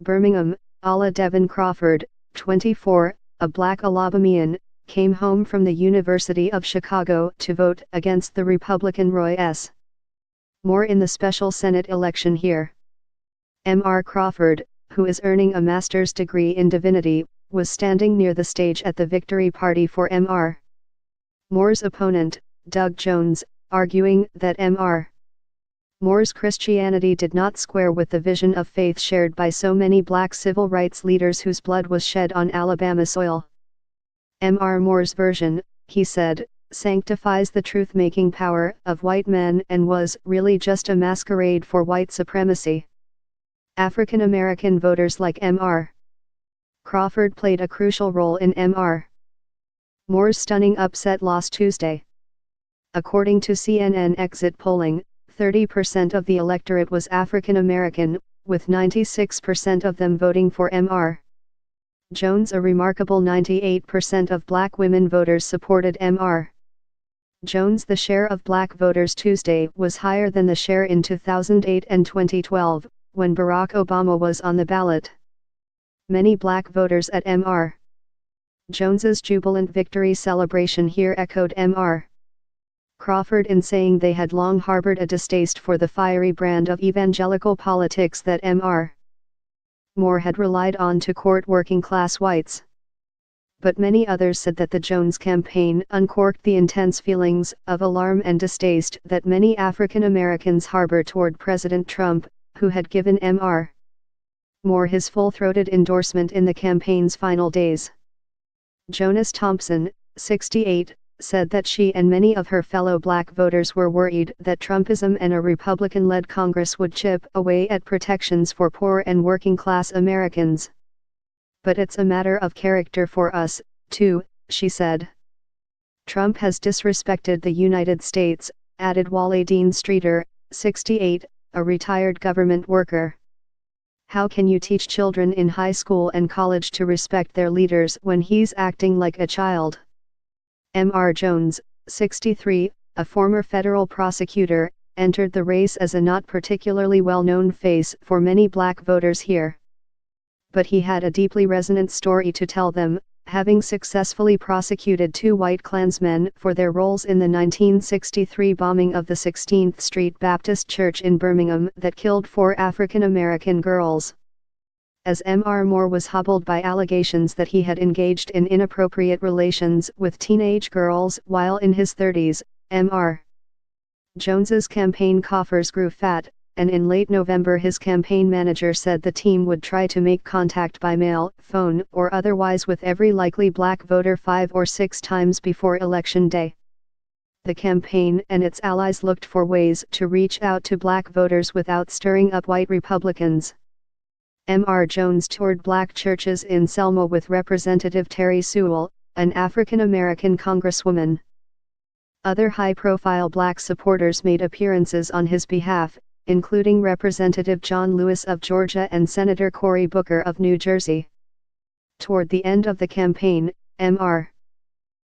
Birmingham, Alla Devon Crawford, 24, a black Alabamian, came home from the University of Chicago to vote against the Republican Roy S. Moore in the special Senate election here. M.R. Crawford, who is earning a master's degree in divinity, was standing near the stage at the victory party for M.R. Moore's opponent, Doug Jones, arguing that M.R. Moore's Christianity did not square with the vision of faith shared by so many black civil rights leaders whose blood was shed on Alabama soil. M.R. Moore's version, he said, sanctifies the truth-making power of white men and was really just a masquerade for white supremacy. African American voters like M.R. Crawford played a crucial role in M.R. Moore's stunning upset loss Tuesday. According to CNN exit polling, 30% of the electorate was African American, with 96% of them voting for M.R. Jones. A remarkable 98% of black women voters supported M.R. Jones. The share of black voters Tuesday was higher than the share in 2008 and 2012, when Barack Obama was on the ballot. Many black voters at M.R. Jones's jubilant victory celebration here echoed M.R. Crawford in saying they had long harbored a distaste for the fiery brand of evangelical politics that M.R. Moore had relied on to court working-class whites. But many others said that the Jones campaign uncorked the intense feelings of alarm and distaste that many African Americans harbor toward President Trump, who had given M.R. Moore his full-throated endorsement in the campaign's final days. Jonas Thompson, 68, said that she and many of her fellow black voters were worried that Trumpism and a Republican-led Congress would chip away at protections for poor and working-class Americans. But it's a matter of character for us, too, she said. Trump has disrespected the United States, added Wally Dean Streeter, 68, a retired government worker. How can you teach children in high school and college to respect their leaders when he's acting like a child? M.R. Jones, 63, a former federal prosecutor, entered the race as a not particularly well-known face for many black voters here. But he had a deeply resonant story to tell them, having successfully prosecuted 2 white Klansmen for their roles in the 1963 bombing of the 16th Street Baptist Church in Birmingham that killed 4 African American girls. As M.R. Moore was hobbled by allegations that he had engaged in inappropriate relations with teenage girls while in his 30s, M.R. Jones's campaign coffers grew fat, and in late November his campaign manager said the team would try to make contact by mail, phone, or otherwise with every likely black voter 5 or 6 times before Election Day. The campaign and its allies looked for ways to reach out to black voters without stirring up white Republicans. M.R. Jones toured black churches in Selma with Representative Terry Sewell, an African American congresswoman. Other high-profile black supporters made appearances on his behalf, including Representative John Lewis of Georgia and Senator Cory Booker of New Jersey. Toward the end of the campaign, M.R.